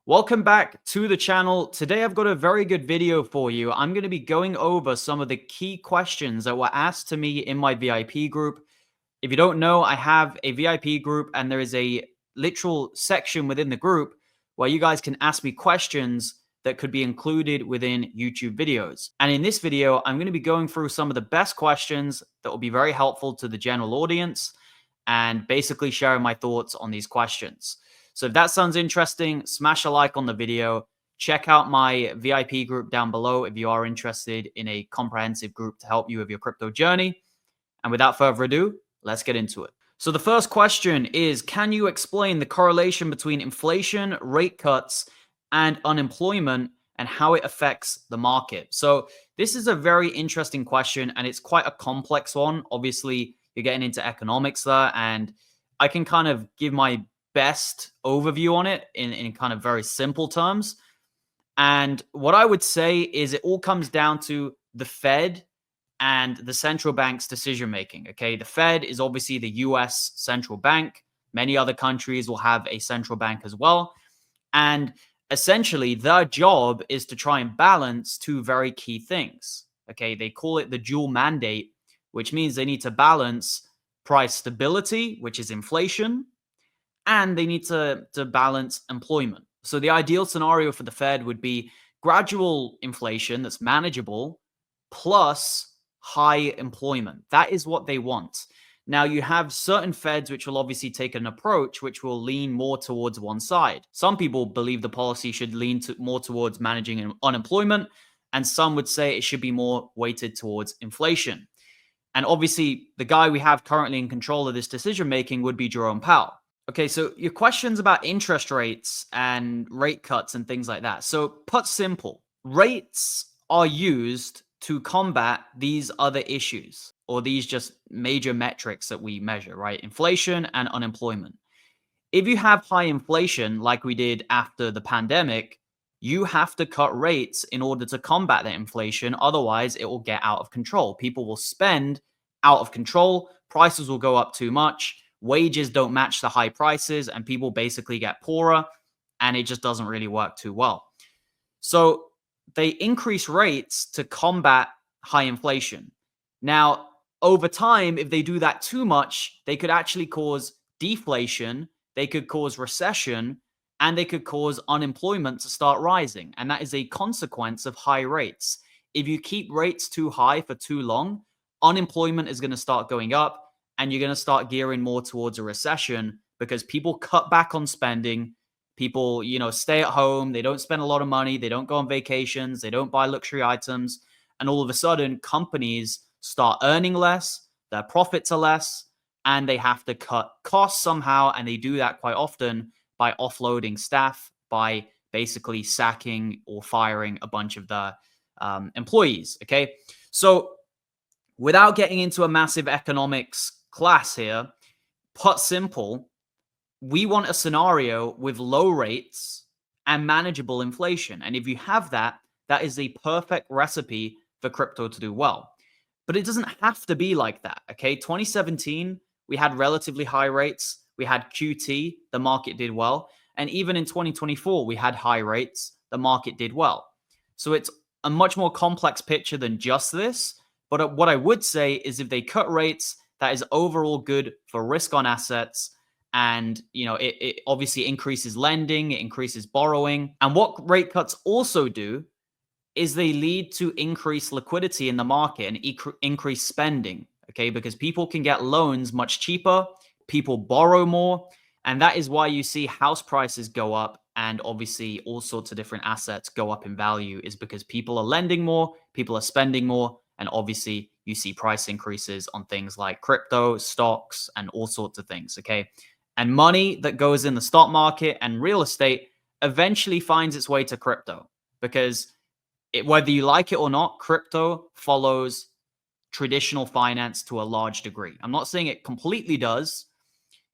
Welcome back to the channel. Today I've got a very good video for you. I'm going to be going over some of the key questions that were asked to me in my VIP group. If you don't know, I have a VIP group and there is a literal section within the group where you guys can ask me questions that could be included within YouTube videos. And in this video, I'm going to be going through some of the best questions that will be very helpful to the general audience and basically sharing my thoughts on these questions. So if that sounds interesting, smash a like on the video. Check out my VIP group down below if you are interested in a comprehensive group to help you with your crypto journey. And without further ado, let's get into it. So the first question is, can you explain the correlation between inflation, rate cuts, and unemployment and how it affects the market? So this is a very interesting question and it's quite a complex one. Obviously, you're getting into economics there, and I can kind of give my best overview on it in kind of very simple terms. And what I would say is it all comes down to the Fed and the central bank's decision making. Okay. The Fed is obviously the US central bank. Many other countries will have a central bank as well. And essentially, their job is to try and balance two very key things. Okay. They call it the dual mandate, which means they need to balance price stability, which is inflation, and they need to balance employment. So the ideal scenario for the Fed would be gradual inflation that's manageable plus high employment. That is what they want. Now, you have certain Feds which will obviously take an approach which will lean more towards one side. Some people believe the policy should lean more towards managing unemployment, and some would say it should be more weighted towards inflation. And obviously, the guy we have currently in control of this decision making would be Jerome Powell. Okay, so your questions about interest rates and rate cuts and things like that. So put simple, rates are used to combat these other issues or these just major metrics that we measure, right? Inflation and unemployment. If you have high inflation like we did after the pandemic, you have to cut rates in order to combat that inflation. Otherwise, it will get out of control. People will spend out of control. Prices will go up too much. Wages don't match the high prices, and people basically get poorer, and it just doesn't really work too well. So they increase rates to combat high inflation. Now, over time, if they do that too much, they could actually cause deflation, they could cause recession, and they could cause unemployment to start rising. And that is a consequence of high rates. If you keep rates too high for too long, unemployment is going to start going up, and you're going to start gearing more towards a recession because people cut back on spending. People, stay at home. They don't spend a lot of money. They don't go on vacations. They don't buy luxury items. And all of a sudden, companies start earning less. Their profits are less, and they have to cut costs somehow. And they do that quite often by offloading staff, by basically sacking or firing a bunch of the employees. Okay. So without getting into a massive economics class here, put simple, we want a scenario with low rates and manageable inflation. And if you have that, that is a perfect recipe for crypto to do well. But it doesn't have to be like that. Okay. 2017, we had relatively high rates. We had QT, the market did well. And even in 2024, we had high rates, the market did well. So it's a much more complex picture than just this. But what I would say is if they cut rates, that is overall good for risk on assets. And, it obviously increases lending, it increases borrowing. And what rate cuts also do is they lead to increased liquidity in the market and increased spending. Okay, because people can get loans much cheaper, people borrow more. And that is why you see house prices go up, and obviously all sorts of different assets go up in value, is because people are lending more, people are spending more. And obviously, you see price increases on things like crypto, stocks, and all sorts of things. Okay. And money that goes in the stock market and real estate eventually finds its way to crypto because whether you like it or not, crypto follows traditional finance to a large degree. I'm not saying it completely does,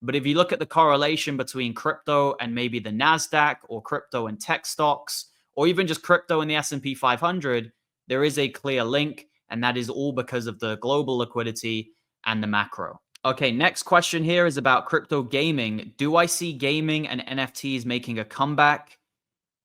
but if you look at the correlation between crypto and maybe the NASDAQ or crypto and tech stocks, or even just crypto and the S&P 500, there is a clear link. And that is all because of the global liquidity and the macro. Okay, next question here is about crypto gaming. Do I see gaming and NFTs making a comeback?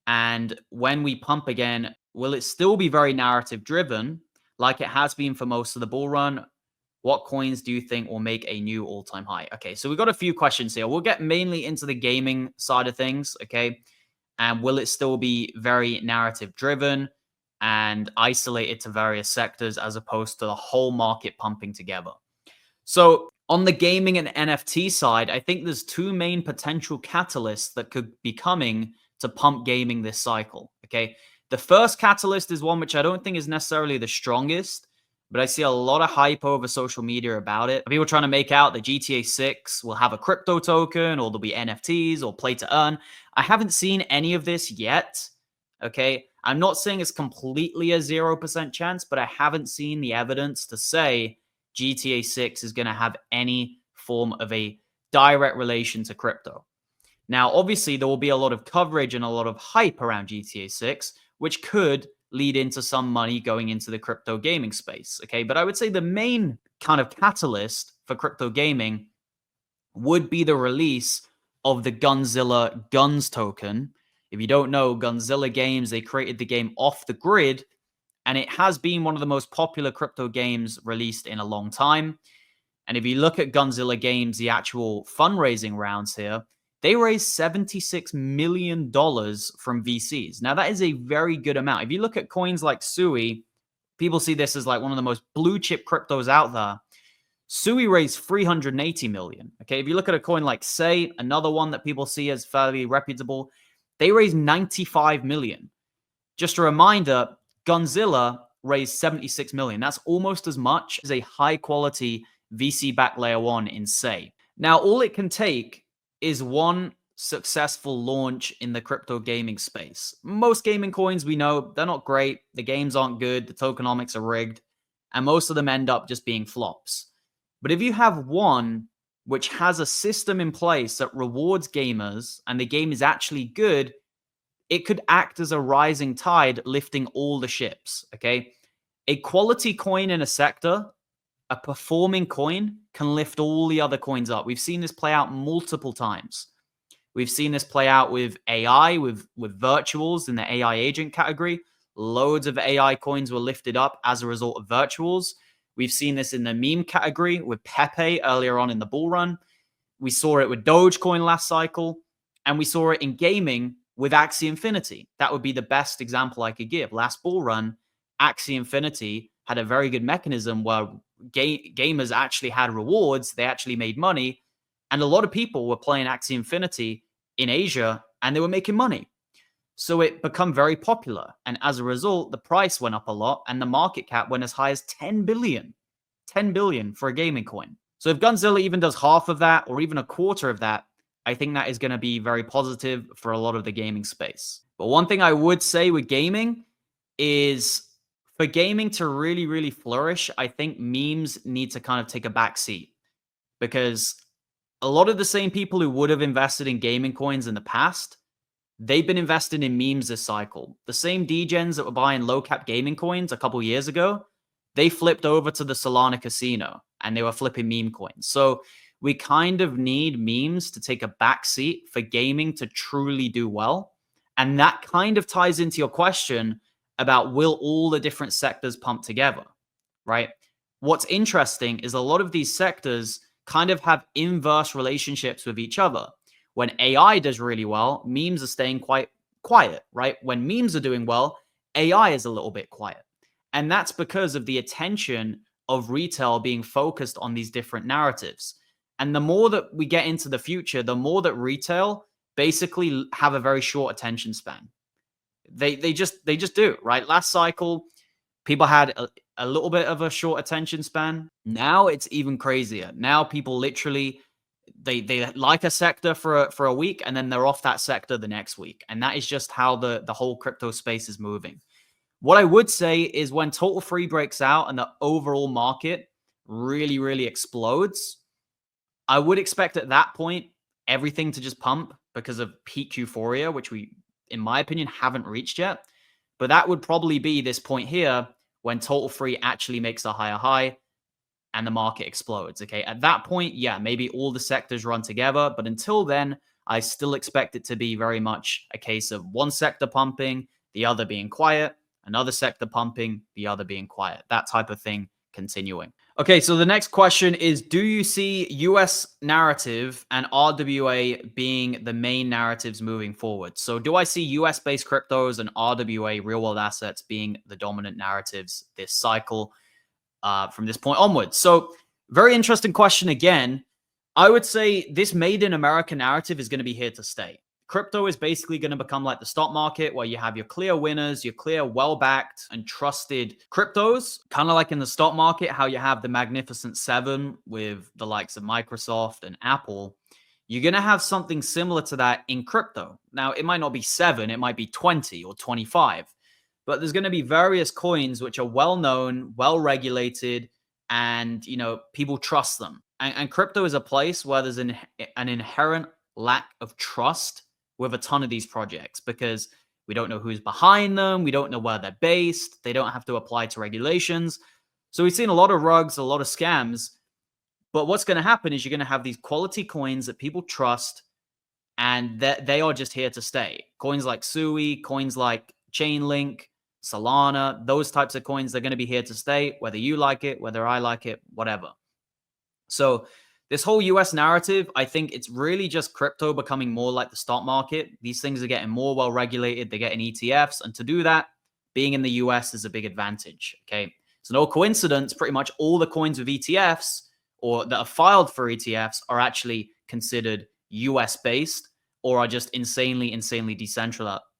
And when we pump again, will it still be very narrative driven like it has been for most of the bull run? What coins do you think will make a new all-time high? Okay, so we've got a few questions here. We'll get mainly into the gaming side of things, okay? And will it still be very narrative driven and isolated to various sectors as opposed to the whole market pumping together? So on the gaming and NFT side, I think there's two main potential catalysts that could be coming to pump gaming this cycle. Okay. The first catalyst is one which I don't think is necessarily the strongest, but I see a lot of hype over social media about it. People trying to make out that GTA 6 will have a crypto token or there'll be NFTs or play to earn. I haven't seen any of this yet. Okay. I'm not saying it's completely a 0% chance, but I haven't seen the evidence to say GTA 6 is going to have any form of a direct relation to crypto. Now, obviously, there will be a lot of coverage and a lot of hype around GTA 6, which could lead into some money going into the crypto gaming space. Okay, but I would say the main kind of catalyst for crypto gaming would be the release of the Gunzilla Guns token. If you don't know, Gunzilla Games, they created the game off the grid, and it has been one of the most popular crypto games released in a long time. And if you look at Gunzilla Games, the actual fundraising rounds here, they raised $76 million from VCs. Now, that is a very good amount. If you look at coins like Sui, people see this as like one of the most blue chip cryptos out there. Sui raised 380 million. Okay, if you look at a coin like Say, another one that people see as fairly reputable, they raised 95 million. Just a reminder, Gunzilla raised 76 million. That's almost as much as a high quality VC backed layer one in Say. Now, all it can take is one successful launch in the crypto gaming space. Most gaming coins, we know, they're not great. The games aren't good. The tokenomics are rigged. And most of them end up just being flops. But if you have one which has a system in place that rewards gamers and the game is actually good, it could act as a rising tide lifting all the ships, okay? A quality coin in a sector, a performing coin, can lift all the other coins up. We've seen this play out multiple times. We've seen this play out with AI, with virtuals in the AI agent category. Loads of AI coins were lifted up as a result of virtuals. We've seen this in the meme category with Pepe earlier on in the bull run. We saw it with Dogecoin last cycle. And we saw it in gaming with Axie Infinity. That would be the best example I could give. Last bull run, Axie Infinity had a very good mechanism where gamers actually had rewards. They actually made money. And a lot of people were playing Axie Infinity in Asia and they were making money. So it became very popular. And as a result, the price went up a lot and the market cap went as high as 10 billion. 10 billion for a gaming coin. So if Gunzilla even does half of that or even a quarter of that, I think that is going to be very positive for a lot of the gaming space. But one thing I would say with gaming is for gaming to really, really flourish, I think memes need to kind of take a back seat because a lot of the same people who would have invested in gaming coins in the past, they've been investing in memes this cycle. The same degens that were buying low cap gaming coins a couple years ago, they flipped over to the Solana casino and they were flipping meme coins. So we kind of need memes to take a back seat for gaming to truly do well. And that kind of ties into your question about will all the different sectors pump together, right? What's interesting is a lot of these sectors kind of have inverse relationships with each other. When AI does really well, memes are staying quite quiet, right? When memes are doing well, AI is a little bit quiet. And that's because of the attention of retail being focused on these different narratives. And the more that we get into the future, the more that retail basically have a very short attention span. They just do, right? Last cycle, people had a little bit of a short attention span. Now it's even crazier. Now people literally they like a sector for a week and then they're off that sector the next week. And that is just how the whole crypto space is moving. What I would say is when total free breaks out and the overall market really, really explodes, I would expect at that point everything to just pump because of peak euphoria, which we, in my opinion, haven't reached yet. But that would probably be this point here when total free actually makes a higher high and the market explodes. Okay. At that point, yeah, maybe all the sectors run together. But until then, I still expect it to be very much a case of one sector pumping, the other being quiet, another sector pumping, the other being quiet. That type of thing continuing. Okay, so the next question is, do you see US narrative and RWA being the main narratives moving forward? So do I see US-based cryptos and RWA real-world assets being the dominant narratives this cycle from this point onwards? So very interesting question again. I would say this made in America narrative is going to be here to stay. Crypto is basically going to become like the stock market, where you have your clear winners, your clear, well-backed and trusted cryptos, kind of like in the stock market, how you have the Magnificent Seven with the likes of Microsoft and Apple. You're going to have something similar to that in crypto. Now, it might not be 7, it might be 20 or 25, but there's going to be various coins which are well-known, well-regulated, and, people trust them. And crypto is a place where there's an inherent lack of trust with a ton of these projects, because we don't know who's behind them. We don't know where they're based. They don't have to apply to regulations. So we've seen a lot of rugs, a lot of scams. But what's going to happen is you're going to have these quality coins that people trust, and they are just here to stay. Coins like Sui, coins like Chainlink, Solana, those types of coins, they're going to be here to stay, whether you like it, whether I like it, whatever. So this whole US narrative, I think it's really just crypto becoming more like the stock market. These things are getting more well regulated. They're getting ETFs. And to do that, being in the US is a big advantage. Okay. So no coincidence, pretty much all the coins with ETFs or that are filed for ETFs are actually considered US based or are just insanely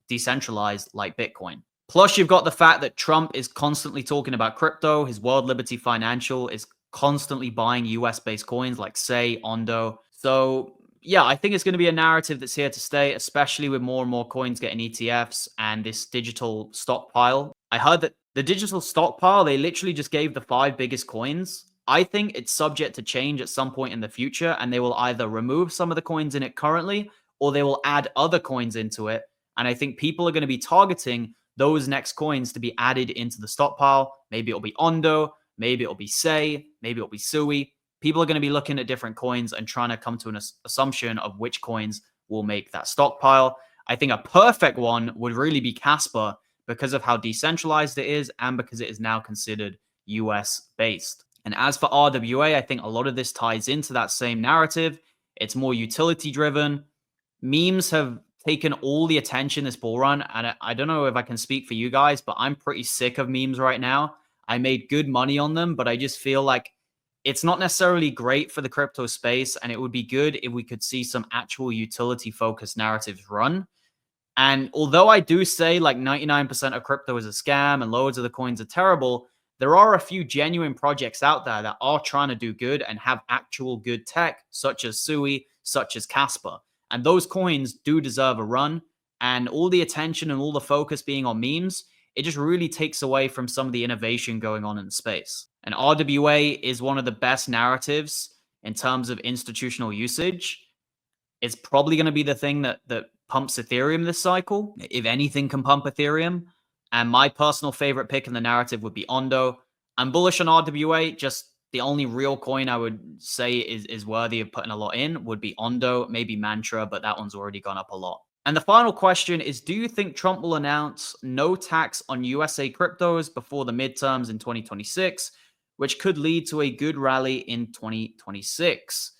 decentralized like Bitcoin. Plus, you've got the fact that Trump is constantly talking about crypto. His World Liberty Financial is constantly buying US-based coins like Say, Ondo. So yeah, I think it's going to be a narrative that's here to stay, especially with more and more coins getting ETFs and this digital stockpile. I heard that the digital stockpile, they literally just gave the 5 biggest coins. I think it's subject to change at some point in the future, and they will either remove some of the coins in it currently, or they will add other coins into it. And I think people are going to be targeting those next coins to be added into the stockpile. Maybe it'll be Ondo, maybe it'll be Say, maybe it'll be Sui. People are going to be looking at different coins and trying to come to an assumption of which coins will make that stockpile. I think a perfect one would really be Casper, because of how decentralized it is and because it is now considered US based. And as for RWA, I think a lot of this ties into that same narrative. It's more utility driven. Memes have taken all the attention this bull run. And I don't know if I can speak for you guys, but I'm pretty sick of memes right now. I made good money on them, but I just feel like it's not necessarily great for the crypto space. And it would be good if we could see some actual utility focused narratives run. And although I do say like 99% of crypto is a scam and loads of the coins are terrible, there are a few genuine projects out there that are trying to do good and have actual good tech, such as Sui, such as Casper. And those coins do deserve a run. And all the attention and all the focus being on memes, it just really takes away from some of the innovation going on in the space. And RWA is one of the best narratives in terms of institutional usage. It's probably going to be the thing that pumps Ethereum this cycle, if anything can pump Ethereum. And my personal favorite pick in the narrative would be Ondo. I'm bullish on RWA. Just the only real coin I would say is worthy of putting a lot in would be Ondo, maybe Mantra, but that one's already gone up a lot. And the final question is, do you think Trump will announce no tax on USA cryptos before the midterms in 2026, which could lead to a good rally in 2026?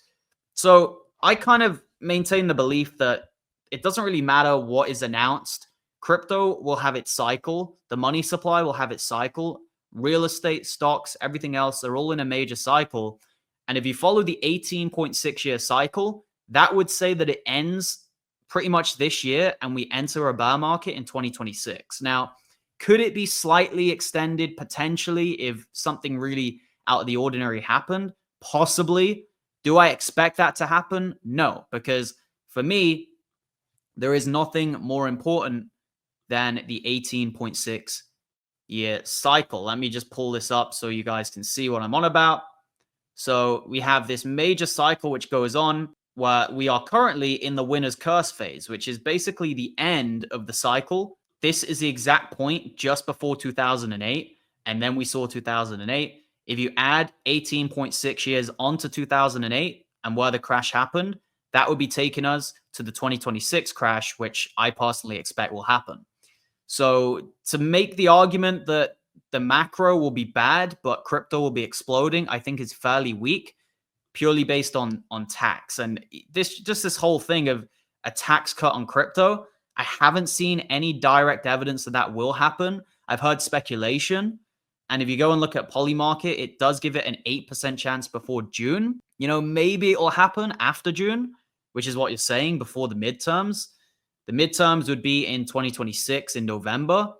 So I kind of maintain the belief that it doesn't really matter what is announced. Crypto will have its cycle. The money supply will have its cycle. Real estate, stocks, everything else, they're all in a major cycle. And if you follow the 18.6-year cycle, that would say that it ends pretty much this year and we enter a bear market in 2026. Now, could it be slightly extended potentially if something really out of the ordinary happened? Possibly. Do I expect that to happen? No, because for me, there is nothing more important than the 18.6-year cycle. Let me just pull this up so you guys can see what I'm on about. So we have this major cycle which goes on where we are currently in the winner's curse phase, which is basically the end of the cycle. This is the exact point just before 2008, and then we saw 2008. If you add 18.6 years onto 2008 and where the crash happened, that would be taking us to the 2026 crash, which I personally expect will happen. So to make the argument that the macro will be bad, but crypto will be exploding, I think is fairly weak, purely based on tax. And this whole thing of a tax cut on crypto, I haven't seen any direct evidence that that will happen. I've heard speculation. And if you go and look at Polymarket, it does give it an 8% chance before June. Maybe it will happen after June, which is what you're saying, before the midterms. The midterms would be in 2026 in November.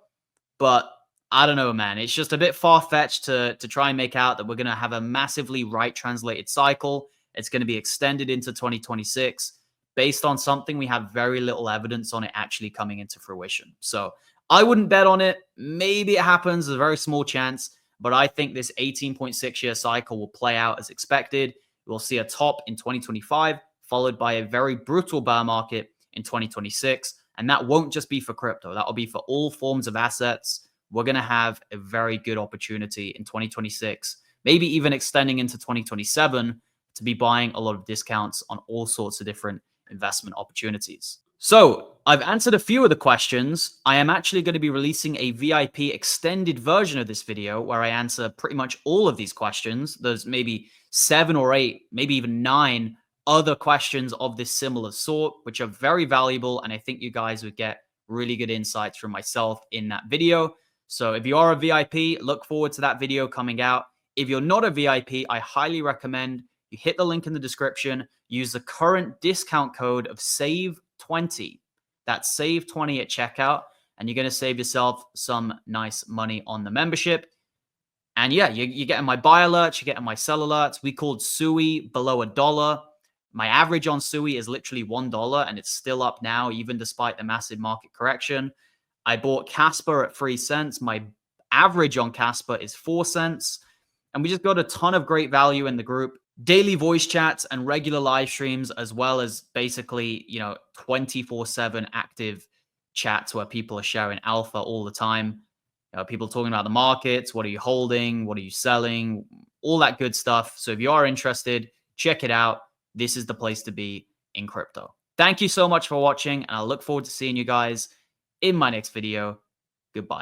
But I don't know, man. It's just a bit far-fetched to try and make out that we're going to have a massively right-translated cycle. It's going to be extended into 2026 based on something we have very little evidence on it actually coming into fruition. So I wouldn't bet on it. Maybe it happens. There's a very small chance. But I think this 18.6-year cycle will play out as expected. We'll see a top in 2025, followed by a very brutal bear market in 2026. And that won't just be for crypto. That will be for all forms of assets. We're going to have a very good opportunity in 2026, maybe even extending into 2027 to be buying a lot of discounts on all sorts of different investment opportunities. So I've answered a few of the questions. I am actually going to be releasing a VIP extended version of this video where I answer pretty much all of these questions. There's maybe 7 or 8, maybe even 9 other questions of this similar sort, which are very valuable. And I think you guys would get really good insights from myself in that video. So if you are a VIP, look forward to that video coming out. If you're not a VIP, I highly recommend you hit the link in the description, use the current discount code of SAVE20. That's SAVE20 at checkout, and you're going to save yourself some nice money on the membership. And yeah, you're getting my buy alerts, you're getting my sell alerts. We called SUI below $1. My average on SUI is literally $1, and it's still up now, even despite the massive market correction. I bought Casper at 3 cents. My average on Casper is 4 cents. And we just got a ton of great value in the group. Daily voice chats and regular live streams, as well as basically, 24/7 active chats where people are sharing alpha all the time. People talking about the markets. What are you holding? What are you selling? All that good stuff. So if you are interested, check it out. This is the place to be in crypto. Thank you so much for watching, and I look forward to seeing you guys in my next video. Goodbye.